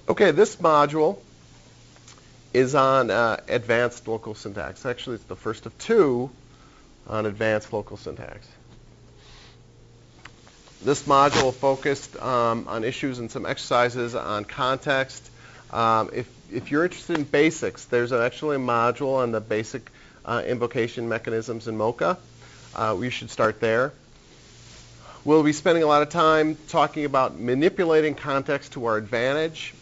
Okay, this module is on advanced local syntax. Actually, it's the first of two on advanced local syntax. This module focused on issues and some exercises on context. If you're interested in basics, there's actually a module on the basic invocation mechanisms in MOCA. We should start there. We'll be spending a lot of time talking about manipulating context to our advantage.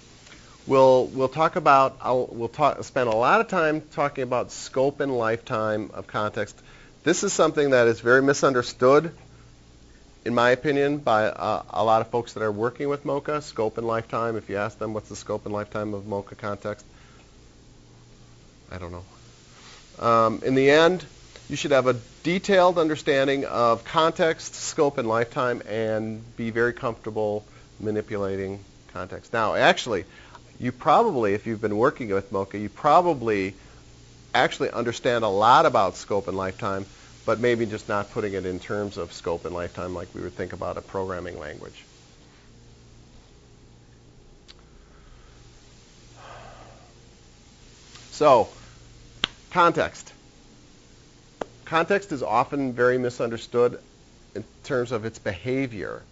We'll spend a lot of time talking about scope and lifetime of context. This is something that is very misunderstood, in my opinion, by a lot of folks that are working with MOCA. Scope and lifetime. If you ask them what's the scope and lifetime of MOCA context, I don't know. In the end, you should have a detailed understanding of context, scope, and lifetime, and be very comfortable manipulating context. Now, actually, you probably, if you've been working with MOCA, you probably actually understand a lot about scope and lifetime, but maybe just not putting it in terms of scope and lifetime like we would think about a programming language. So, context. Context is often very misunderstood in terms of its behavior.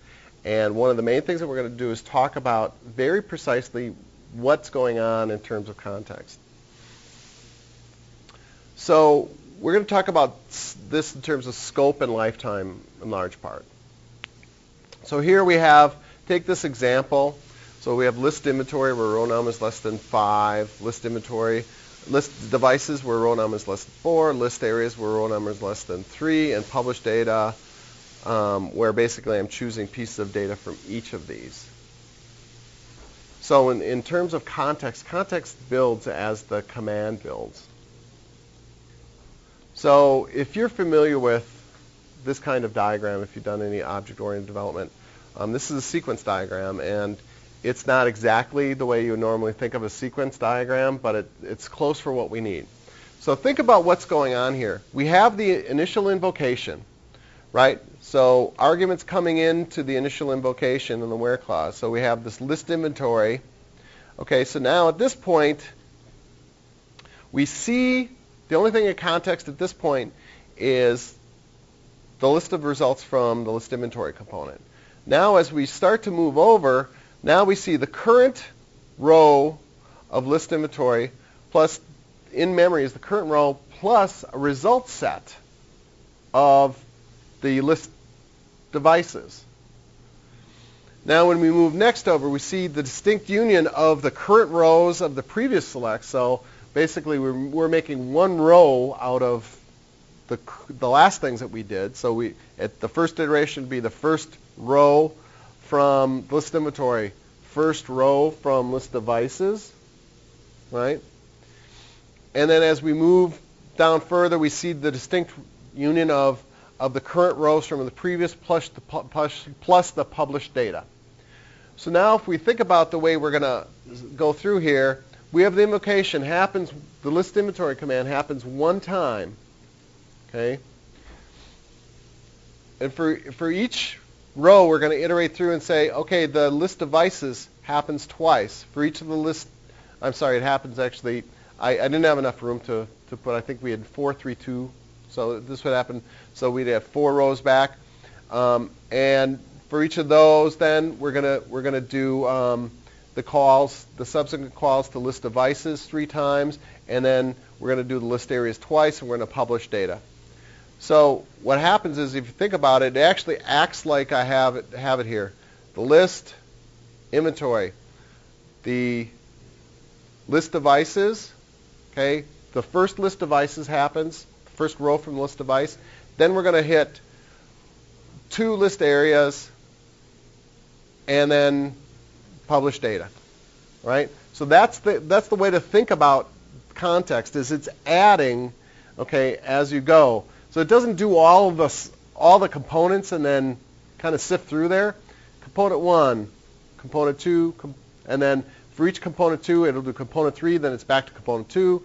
And one of the main things that we're going to do is talk about very precisely what's going on in terms of context. So we're going to talk about this in terms of scope and lifetime in large part. So here we have, take this example. So we have list inventory where row number is less than 5, list inventory, list devices where row number is less than 4, list areas where row number is less than 3, and published data where basically I'm choosing pieces of data from each of these. So in terms of context, context builds as the command builds. So if you're familiar with this kind of diagram, if you've done any object-oriented development, this is a sequence diagram, and it's not exactly the way you would normally think of a sequence diagram, but it's close for what we need. So think about what's going on here. We have the initial invocation, right? So arguments coming into the initial invocation in the where clause. So we have this list inventory. Okay, so now at this point, we see the only thing in context at this point is the list of results from the list inventory component. Now as we start to move over, now we see the current row of list inventory plus in memory is the current row plus a result set of the list devices. Now when we move next over, we see the distinct union of the current rows of the previous select. So basically we're making one row out of the last things that we did. So at the first iteration would be the first row from list inventory, first row from list devices, right? And then as we move down further, we see the distinct union of the current rows from the previous plus the published data. So now if we think about the way we're going to go through here, we have the invocation happens, the list inventory command happens one time, okay? And for each row, we're going to iterate through and say, okay, the list devices happens twice. For each of the list, I'm sorry, it happens actually, I didn't have enough room to put, I think we had 4, 3, 2. So this would happen. So we'd have 4 rows back, and for each of those, then we're gonna do the calls, the subsequent calls to list devices 3 times, and then we're gonna do the list areas twice, and we're gonna publish data. So what happens is, if you think about it, it actually acts like I have it here. The list inventory, the list devices. Okay, the first list devices happens. First row from the list device. Then we're going to hit 2 list areas and then publish data, right? So that's the way to think about context, is it's adding, okay, as you go. So it doesn't do all the components and then kind of sift through there. Component 1, component 2, and then for each component 2, it'll do component 3, then it's back to component 2,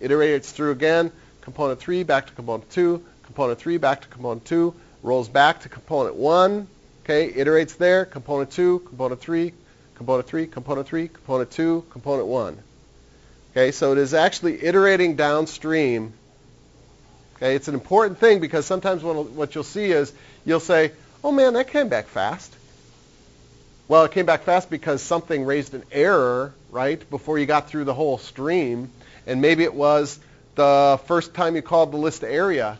iterates through again. Component 3 back to component 2, component 3 back to component 2, rolls back to component 1, okay, iterates there, component 2, component 3, component 3, component 3, component 2, component 1. Okay, so it is actually iterating downstream. Okay, it's an important thing because sometimes what you'll see is you'll say, oh man, that came back fast. Well, it came back fast because something raised an error, right, before you got through the whole stream, and maybe it was the first time you called the list area.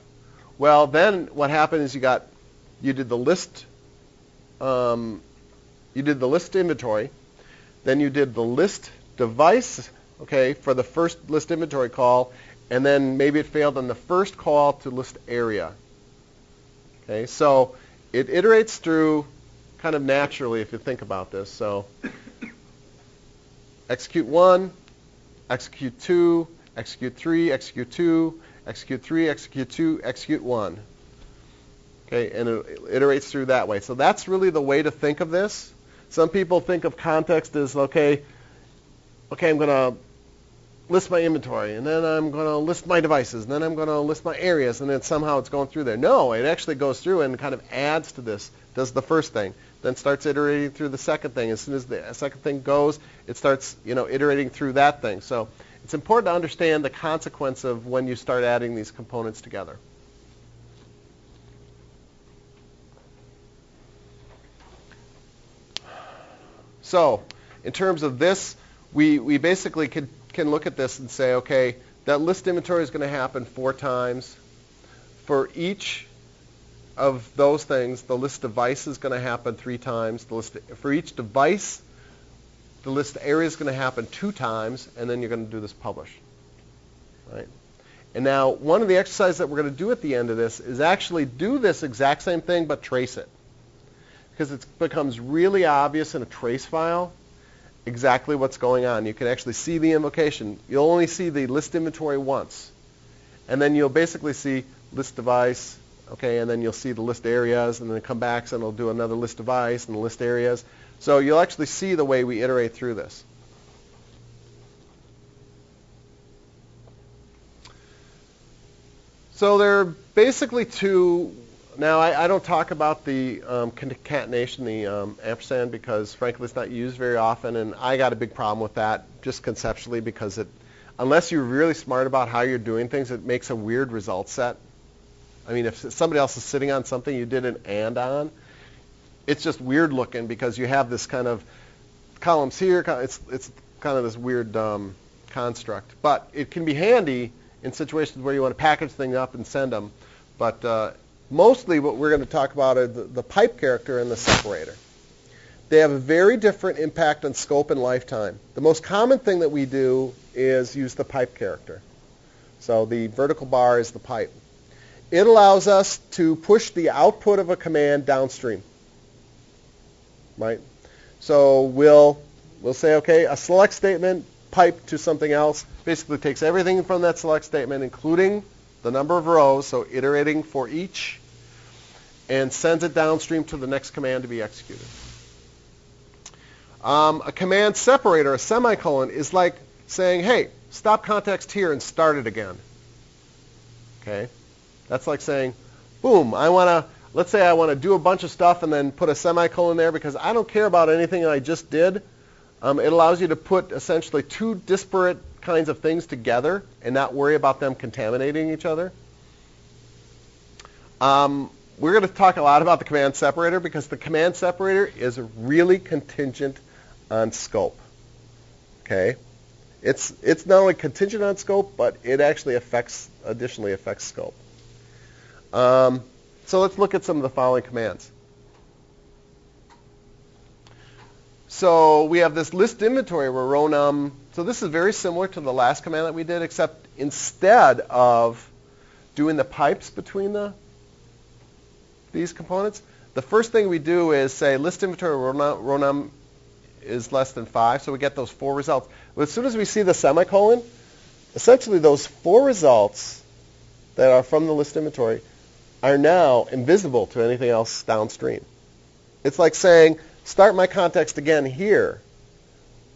Well, then what happened is you did the list inventory, then you did the list device, okay, for the first list inventory call, and then maybe it failed on the first call to list area. Okay, so it iterates through kind of naturally if you think about this. So execute 1, execute 2, execute 3, execute 2, execute 3, execute 2, execute 1. Okay, and it iterates through that way. So that's really the way to think of this. Some people think of context as, okay, I'm going to list my inventory, and then I'm going to list my devices, and then I'm going to list my areas, and then somehow it's going through there. No, it actually goes through and kind of adds to this, does the first thing, then starts iterating through the second thing. As soon as the second thing goes, it starts, iterating through that thing. So it's important to understand the consequence of when you start adding these components together. So in terms of this, we basically can look at this and say, okay, that list inventory is going to happen 4 times. For each of those things, the list device is going to happen 3 times. For each device, the list area is going to happen 2 times, and then you're going to do this publish. Right? And now, one of the exercises that we're going to do at the end of this is actually do this exact same thing, but trace it. Because it becomes really obvious in a trace file exactly what's going on. You can actually see the invocation. You'll only see the list inventory once. And then you'll basically see list device, okay, and then you'll see the list areas, and then come back and it'll do another list device and the list areas. So you'll actually see the way we iterate through this. So there are basically 2. Now, I don't talk about the concatenation, the ampersand, because frankly it's not used very often, and I got a big problem with that just conceptually because unless you're really smart about how you're doing things, it makes a weird result set. I mean, if somebody else is sitting on something you did an and on, it's just weird looking because you have this kind of columns here. It's kind of this weird construct. But it can be handy in situations where you want to package things up and send them. But mostly what we're going to talk about are the pipe character and the separator. They have a very different impact on scope and lifetime. The most common thing that we do is use the pipe character. So the vertical bar is the pipe. It allows us to push the output of a command downstream. Right? So we'll say, okay, a select statement, pipe to something else, basically takes everything from that select statement, including the number of rows, so iterating for each, and sends it downstream to the next command to be executed. A command separator, a semicolon, is like saying, hey, stop context here and start it again. Okay? That's like saying, boom, let's say I want to do a bunch of stuff and then put a semicolon there because I don't care about anything that I just did. It allows you to put essentially 2 disparate kinds of things together and not worry about them contaminating each other. We're going to talk a lot about the command separator because the command separator is really contingent on scope. Okay? It's not only contingent on scope, but it actually additionally affects scope. So let's look at some of the following commands. So we have this list inventory where row num. So this is very similar to the last command that we did, except instead of doing the pipes between these components, the first thing we do is say list inventory row num is less than 5, so we get those 4 results. But as soon as we see the semicolon, essentially those 4 results that are from the list inventory are now invisible to anything else downstream. It's like saying, start my context again here.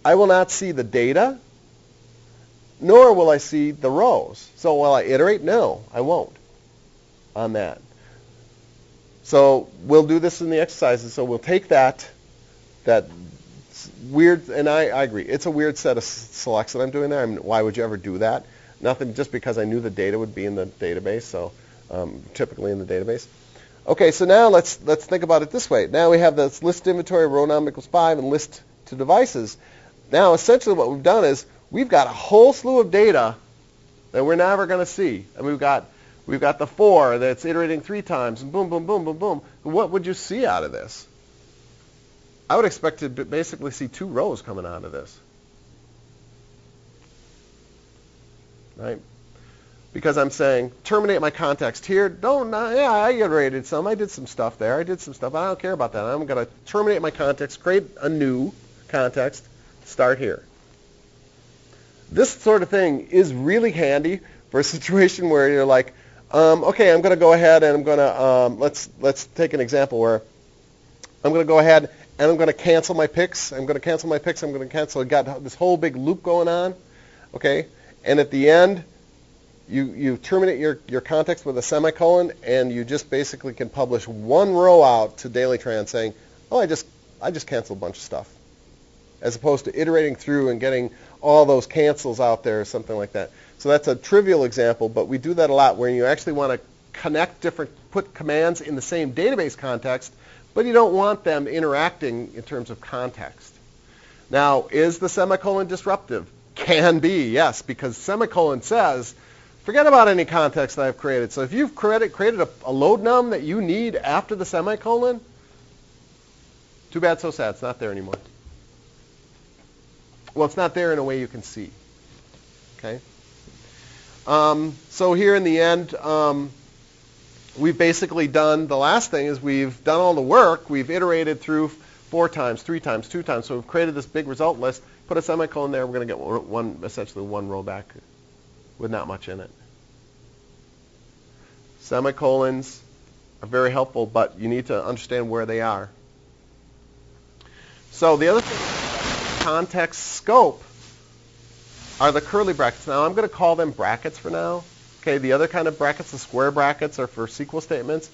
I will not see the data, nor will I see the rows. So will I iterate? No, I won't on that. So we'll do this in the exercises. So we'll take that weird, and I agree. It's a weird set of selects that I'm doing there. I mean, why would you ever do that? Nothing, just because I knew the data would be in the database, so typically in the database. Okay, so now let's think about it this way. Now we have this list inventory, row num equals 5, and list to devices. Now essentially what we've done is we've got a whole slew of data that we're never going to see. And we've got the 4 that's iterating 3 times, and boom, boom, boom, boom, boom. What would you see out of this? I would expect to basically see 2 rows coming out of this. Right? Because I'm saying, terminate my context here. Yeah, I iterated some. I did some stuff there. I did some stuff. I don't care about that. I'm going to terminate my context, create a new context, start here. This sort of thing is really handy for a situation where you're like, okay, I'm going to go ahead and I'm going to, let's take an example where I'm going to go ahead and I'm going to cancel my picks. I'm going to cancel my picks. I'm going to cancel. I've got this whole big loop going on, okay? And at the end, you terminate your context with a semicolon, and you just basically can publish one row out to DailyTran saying, oh, I just canceled a bunch of stuff, as opposed to iterating through and getting all those cancels out there or something like that. So that's a trivial example, but we do that a lot where you actually want to put commands in the same database context, but you don't want them interacting in terms of context. Now, is the semicolon disruptive? Can be, yes, because semicolon says, forget about any context that I've created. So if you've created a load num that you need after the semicolon, too bad, so sad. It's not there anymore. Well, it's not there in a way you can see. Okay. So here in the end, we've basically done, the last thing is we've done all the work. We've iterated through 4 times, 3 times, 2 times. So we've created this big result list. Put a semicolon there. We're going to get essentially one row back with not much in it. Semicolons are very helpful, but you need to understand where they are. So the other thing, context scope, are the curly brackets. Now I'm going to call them brackets for now. Okay, the other kind of brackets, the square brackets, are for SQL statements.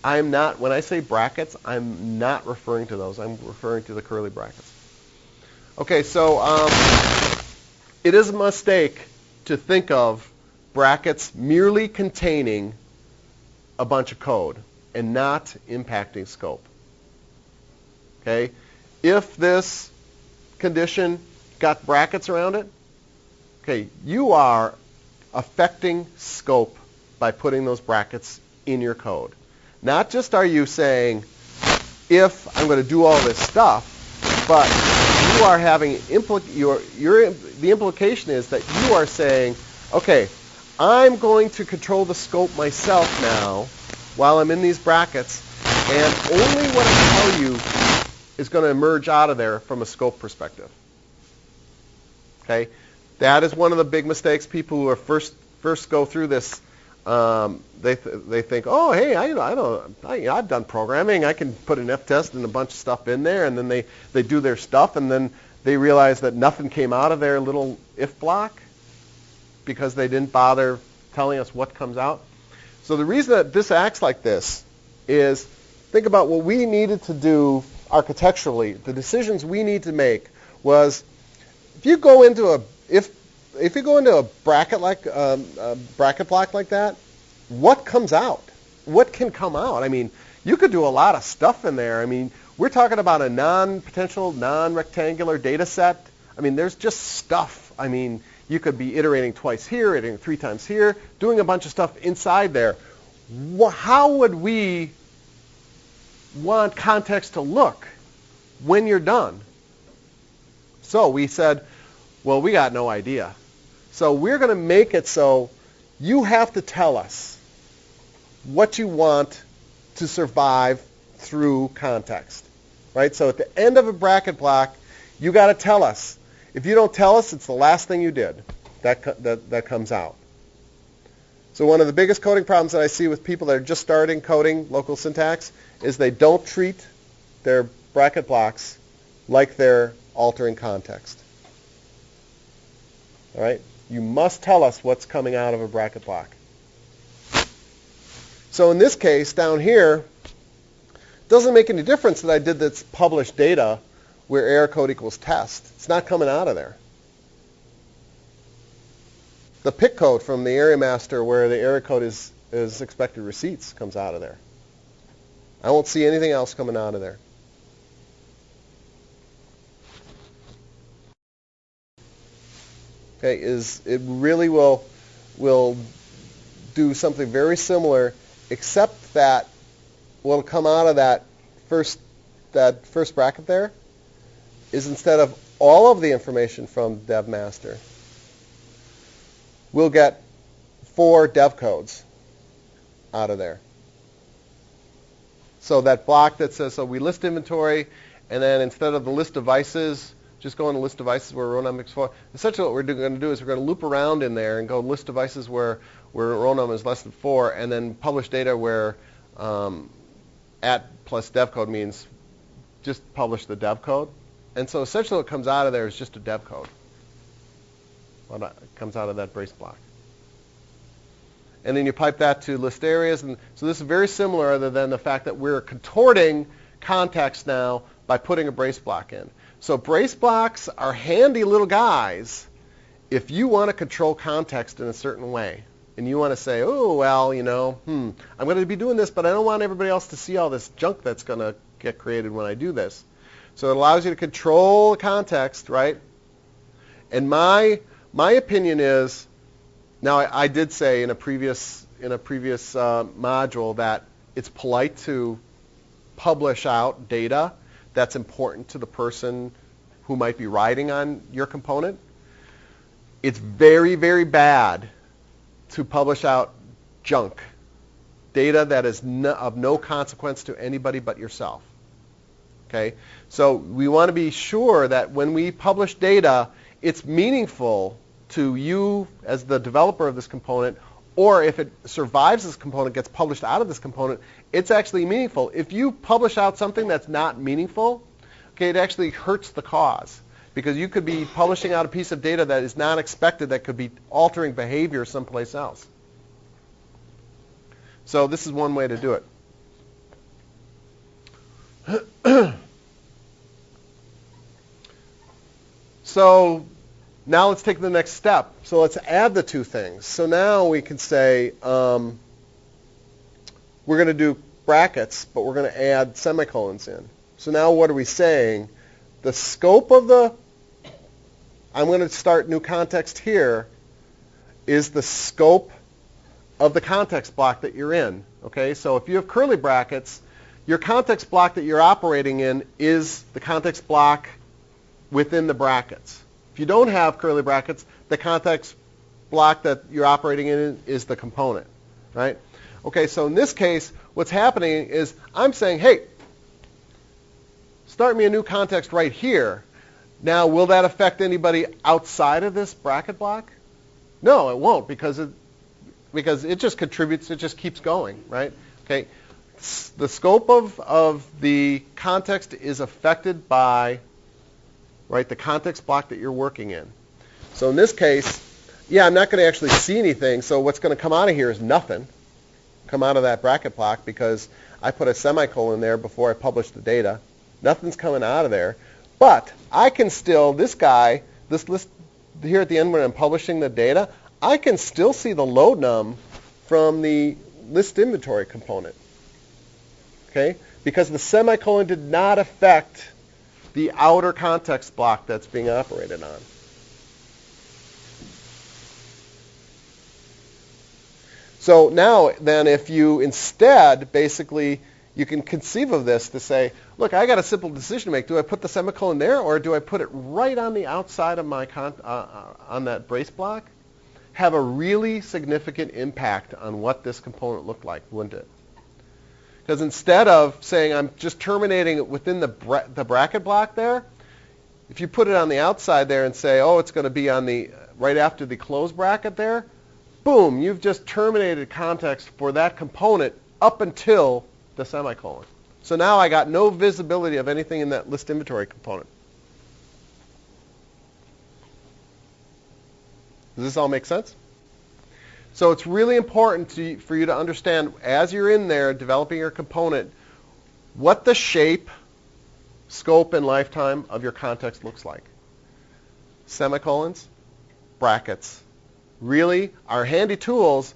When I say brackets, I'm not referring to those. I'm referring to the curly brackets. Okay, so it is a mistake to think of brackets merely containing a bunch of code and not impacting scope. Okay, if this condition got brackets around it, okay, you are affecting scope by putting those brackets in your code. Not just are you saying, if I'm going to do all this stuff, but you are having the implication is that you are saying, okay, I'm going to control the scope myself now while I'm in these brackets, and only what I tell you is going to emerge out of there from a scope perspective. Okay, that is one of the big mistakes. People who are first go through this, they think, oh, hey, I've done programming. I can put an if test and a bunch of stuff in there, and then they do their stuff, and then they realize that nothing came out of their little if block because they didn't bother telling us what comes out. So the reason that this acts like this is, think about what we needed to do architecturally. The decisions we need to make was, if you go into a bracket block like that, what comes out? What can come out? I mean, you could do a lot of stuff in there. I mean, we're talking about a non-potential, non-rectangular data set. I mean, there's just stuff. I mean, you could be iterating twice here, iterating 3 times here, doing a bunch of stuff inside there. How would we want context to look when you're done? So we said, well, we got no idea. So we're going to make it so you have to tell us what you want to survive through context, right? So at the end of a bracket block, you got to tell us. If you don't tell us, it's the last thing you did that comes out. So one of the biggest coding problems that I see with people that are just starting coding local syntax is they don't treat their bracket blocks like they're altering context. All right? You must tell us what's coming out of a bracket block. So in this case, down here, it doesn't make any difference that I did this published data where error code equals test. It's not coming out of there. The pick code from the area master where the error code is expected receipts comes out of there. I won't see anything else coming out of there. Okay, it really will do something very similar, except that what'll come out of that first bracket there is, instead of all of the information from dev master, we'll get 4 dev codes out of there. So that block that says, so we list inventory, and then instead of the list devices, just go on the list devices where row number is 4. Essentially what we're going to do is we're going to loop around in there and go list devices where row number is less than 4, and then publish data where at plus dev code means just publish the dev code. And so essentially what comes out of there is just a dev code. What comes out of that brace block. And then you pipe that to list areas. And so this is very similar, other than the fact that we're contorting context now by putting a brace block in. So brace blocks are handy little guys if you want to control context in a certain way. And you want to say, oh, well, I'm going to be doing this, but I don't want everybody else to see all this junk that's going to get created when I do this. So it allows you to control the context, right? And my opinion is, now I did say in a previous module that it's polite to publish out data that's important to the person who might be writing on your component. It's very, very bad to publish out junk, data that is of no consequence to anybody but yourself. Okay? So we want to be sure that when we publish data, it's meaningful to you as the developer of this component, or if it survives this component, gets published out of this component, it's actually meaningful. If you publish out something that's not meaningful, okay, it actually hurts the cause, because you could be publishing out a piece of data that is not expected, that could be altering behavior someplace else. So this is one way to do it. So now let's take the next step. So let's add the two things. So now we can say we're going to do brackets, but we're going to add semicolons in. So now what are we saying? The scope of I'm going to start new context here, is the scope of the context block that you're in. Okay, so if you have curly brackets, your context block that you're operating in is the context block within the brackets. If you don't have curly brackets, the context block that you're operating in is the component, right? Okay, so in this case, what's happening is I'm saying, hey, start me a new context right here. Now, will that affect anybody outside of this bracket block? No, it won't, because it just contributes, it just keeps going, right? Okay, the scope of the context is affected by, right, the context block that you're working in. So in this case, yeah, I'm not going to actually see anything, so what's going to come out of here is nothing. Come out of that bracket block, because I put a semicolon there before I published the data. Nothing's coming out of there. But I can still, this list here at the end when I'm publishing the data, I can still see the load num from the list inventory component. Okay? Because the semicolon did not affect the outer context block that's being operated on. So now then, if you instead basically, you can conceive of this to say, look, I got a simple decision to make. Do I put the semicolon there, or do I put it right on the outside of my on that brace block? Have a really significant impact on what this component looked like, wouldn't it? Because instead of saying I'm just terminating it within the bracket block there, if you put it on the outside there and say, oh, it's going to be on the right after the close bracket there, boom, you've just terminated context for that component up until the semicolon. So now I got no visibility of anything in that list inventory component. Does this all make sense? So it's really important for you to understand, as you're in there developing your component, what the shape, scope and lifetime of your context looks like. Semicolons, brackets, really are handy tools,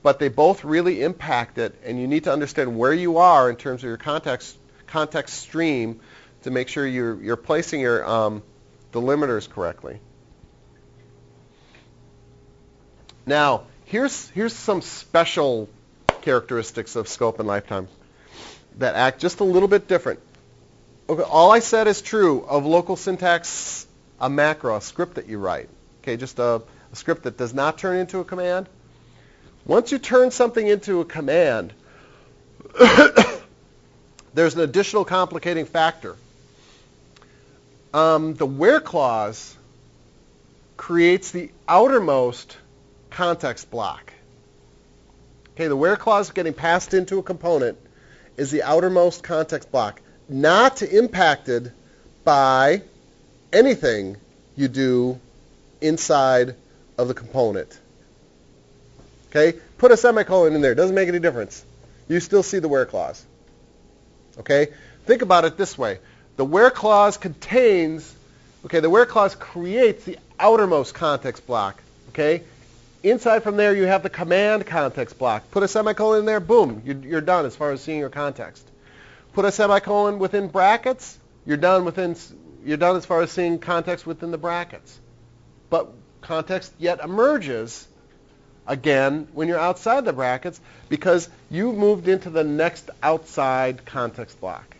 but they both really impact it, and you need to understand where you are in terms of your context stream to make sure you're placing your delimiters correctly. Now, here's some special characteristics of scope and lifetime that act just a little bit different. Okay, all I said is true of local syntax, a macro, a script that you write. Okay, just a script that does not turn into a command. Once you turn something into a command, there's an additional complicating factor. The where clause creates the outermost context block. Okay, the where clause getting passed into a component is the outermost context block, not impacted by anything you do inside of the component. Okay, put a semicolon in there. Doesn't make any difference. You still see the where clause. Okay, think about it this way. The where clause contains, okay, the where clause creates the outermost context block. Okay, inside from there you have the command context block. Put a semicolon in there, boom, you're done as far as seeing your context. Put a semicolon within brackets, you're done as far as seeing context within the brackets. But context yet emerges again when you're outside the brackets because you've moved into the next outside context block.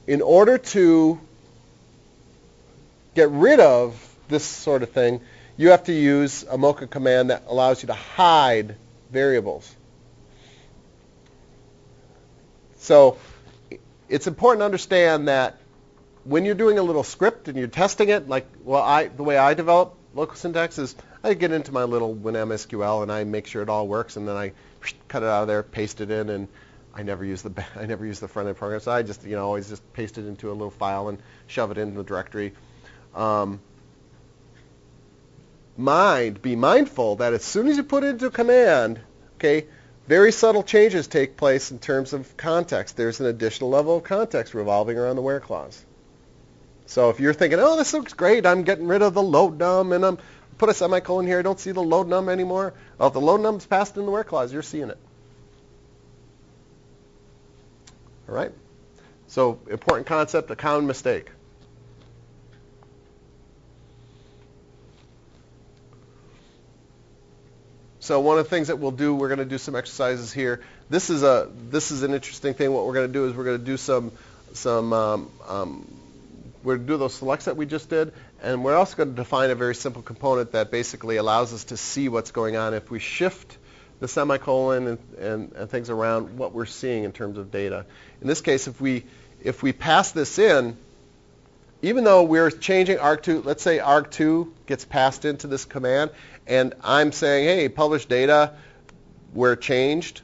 In order to get rid of this sort of thing, you have to use a MOCA command that allows you to hide variables. So it's important to understand that when you're doing a little script and you're testing it, like the way I develop local syntax is I get into my little WinMSQL and I make sure it all works, and then I cut it out of there, paste it in, and I never use the front end program. So I just always just paste it into a little file and shove it into the directory. Be mindful that as soon as you put it into a command, okay, very subtle changes take place in terms of context. There's an additional level of context revolving around the where clause. So if you're thinking, oh, this looks great, I'm getting rid of the load num, and I'm put a semicolon here, I don't see the load num anymore. Well, if the load num's passed in the where clause, you're seeing it. All right? So important concept, a common mistake. So one of the things that we'll do, we're going to do some exercises here. This is an interesting thing. What we're going to do is we're going to do we're going to do those selects that we just did, and we're also going to define a very simple component that basically allows us to see what's going on if we shift the semicolon and things around, what we're seeing in terms of data. In this case, if we pass this in, even though we're changing arg2, let's say arg2 gets passed into this command, and I'm saying, hey, publish data where changed,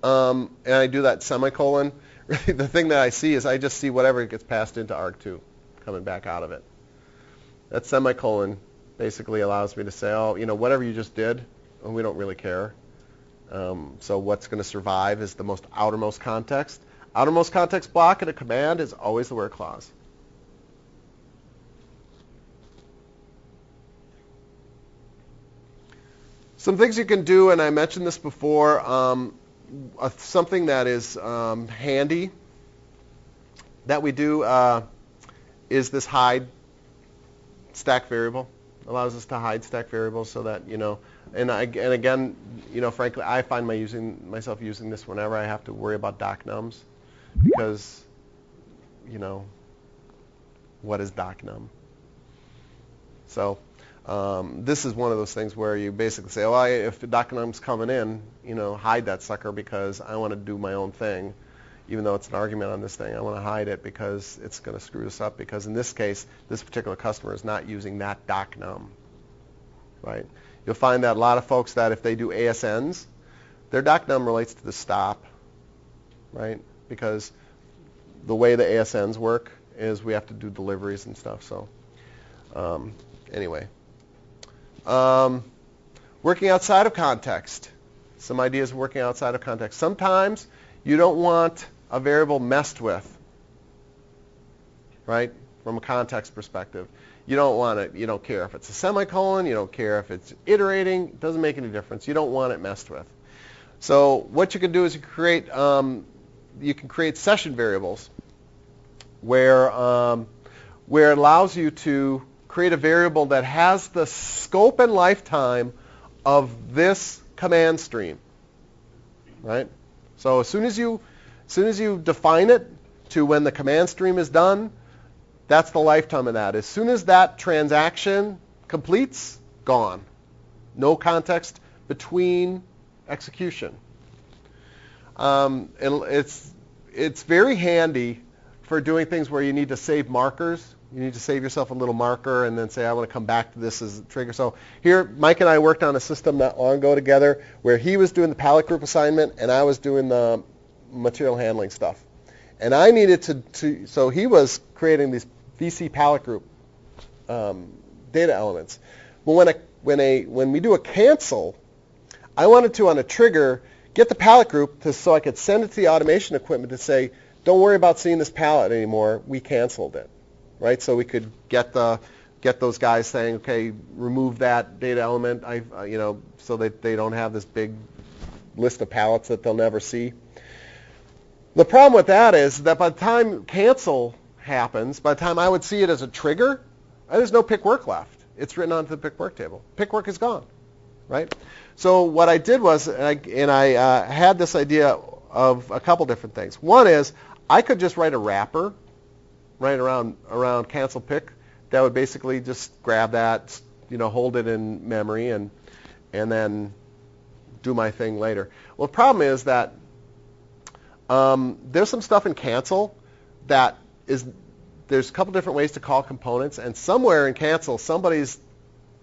and I do that semicolon, really the thing that I see is I just see whatever gets passed into arg2 coming back out of it. That semicolon basically allows me to say, oh, whatever you just did, we don't really care. So what's going to survive is the most outermost context. Outermost context block in a command is always the where clause. Some things you can do, and I mentioned this before, something that is handy that we do is this hide stack variable. Allows us to hide stack variables so that, and again, frankly, I find myself using this whenever I have to worry about docnums, because, what is docnum? So this is one of those things where you basically say, oh, if the docnum's coming in, hide that sucker because I want to do my own thing. Even though it's an argument on this thing, I want to hide it because it's going to screw us up, because in this case, this particular customer is not using that docnum, right? You'll find that a lot of folks that if they do ASNs, their docnum relates to the stop, right? Because the way the ASNs work is we have to do deliveries and stuff. So anyway, working outside of context. Some ideas of working outside of context. Sometimes you don't want a variable messed with, right? From a context perspective. You don't want it, you don't care if it's a semicolon, you don't care if it's iterating, it doesn't make any difference. You don't want it messed with. So what you can do is you can create session variables where it allows you to create a variable that has the scope and lifetime of this command stream, right? So as soon as you define it to when the command stream is done, that's the lifetime of that. As soon as that transaction completes, gone. No context between execution. And it's very handy for doing things where you need to save markers. You need to save yourself a little marker and then say, I want to come back to this as a trigger. So here, Mike and I worked on a system not long ago together where he was doing the palette group assignment and I was doing the material handling stuff. And I needed so he was creating these VC palette group data elements. Well, when we do a cancel, I wanted to, on a trigger, get the palette group so I could send it to the automation equipment to say, don't worry about seeing this palette anymore. We canceled it, right? So we could get those guys saying, okay, remove that data element, so that they don't have this big list of palettes that they'll never see. The problem with that is that by the time cancel happens, by the time I would see it as a trigger, there's no pick work left. It's written onto the pick work table. Pick work is gone, right? So what I did was, I had this idea of a couple different things. One is I could just write a wrapper right around cancel pick that would basically just grab that, hold it in memory and then do my thing later. Well, the problem is that there's some stuff in cancel that there's a couple different ways to call components, and somewhere in cancel somebody's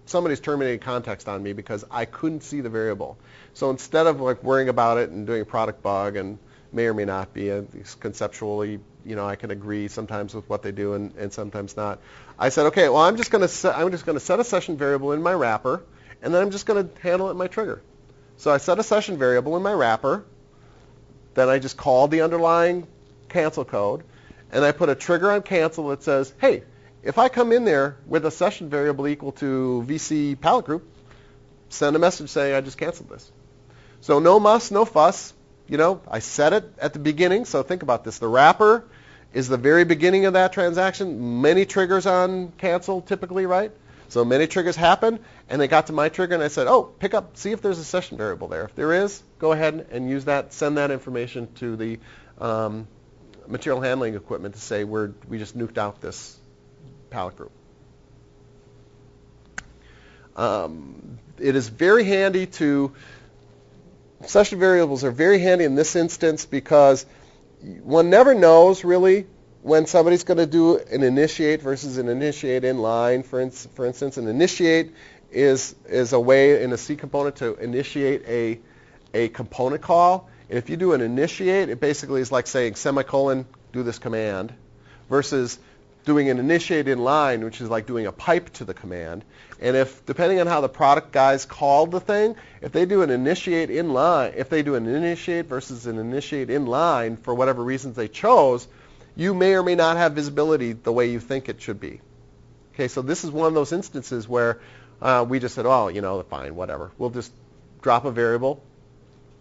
terminating context on me because I couldn't see the variable. So instead of worrying about it and doing a product bug, and may or may not be, conceptually, I can agree sometimes with what they do and sometimes not. I said, okay, well, I'm just going to set a session variable in my wrapper, and then I'm just going to handle it in my trigger. So I set a session variable in my wrapper, then I just called the underlying cancel code, and I put a trigger on cancel that says, hey, if I come in there with a session variable equal to VC palette group, send a message saying I just canceled this. So no muss, no fuss. I set it at the beginning. So think about this. The wrapper is the very beginning of that transaction. Many triggers on cancel typically, right? So many triggers happen, and they got to my trigger, and I said, oh, see if there's a session variable there. If there is, go ahead and use that, send that information to the material handling equipment to say we just nuked out this palette group. It is very handy session variables are very handy in this instance because one never knows really when somebody's going to do an initiate versus an initiate inline. For instance, an initiate is a way in a C component to initiate a component call. And if you do an initiate, it basically is like saying semicolon, do this command, versus doing an initiate inline, which is like doing a pipe to the command. And if, depending on how the product guys called the thing, if they do an initiate inline, if they do an initiate versus an initiate inline for whatever reasons they chose, you may or may not have visibility the way you think it should be. Okay, so this is one of those instances where we just said, oh, fine, whatever. We'll just drop a variable,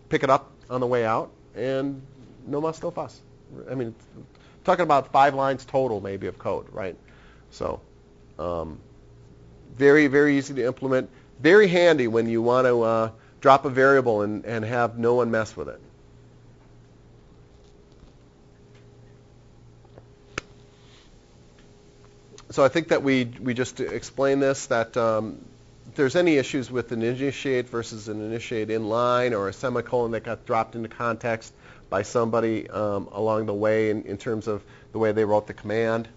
pick it up on the way out, and no muss, no fuss. I mean, talking about 5 lines total maybe of code, right? So very, very easy to implement. Very handy when you want to drop a variable and have no one mess with it. So I think that we just explained this, that if there's any issues with an initiate versus an initiate inline or a semicolon that got dropped into context by somebody along the way in terms of the way they wrote the command,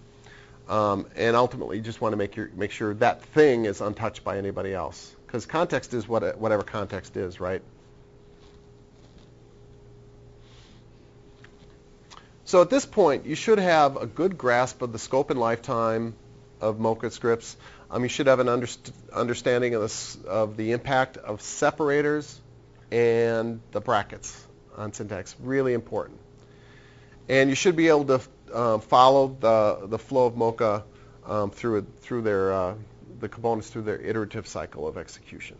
and ultimately you just want to make sure that thing is untouched by anybody else, because context is whatever context is, right? So at this point, you should have a good grasp of the scope and lifetime of MOCA scripts. You should have an understanding of the impact of separators and the brackets on syntax. Really important. And you should be able to follow the flow of MOCA through the components through their iterative cycle of execution.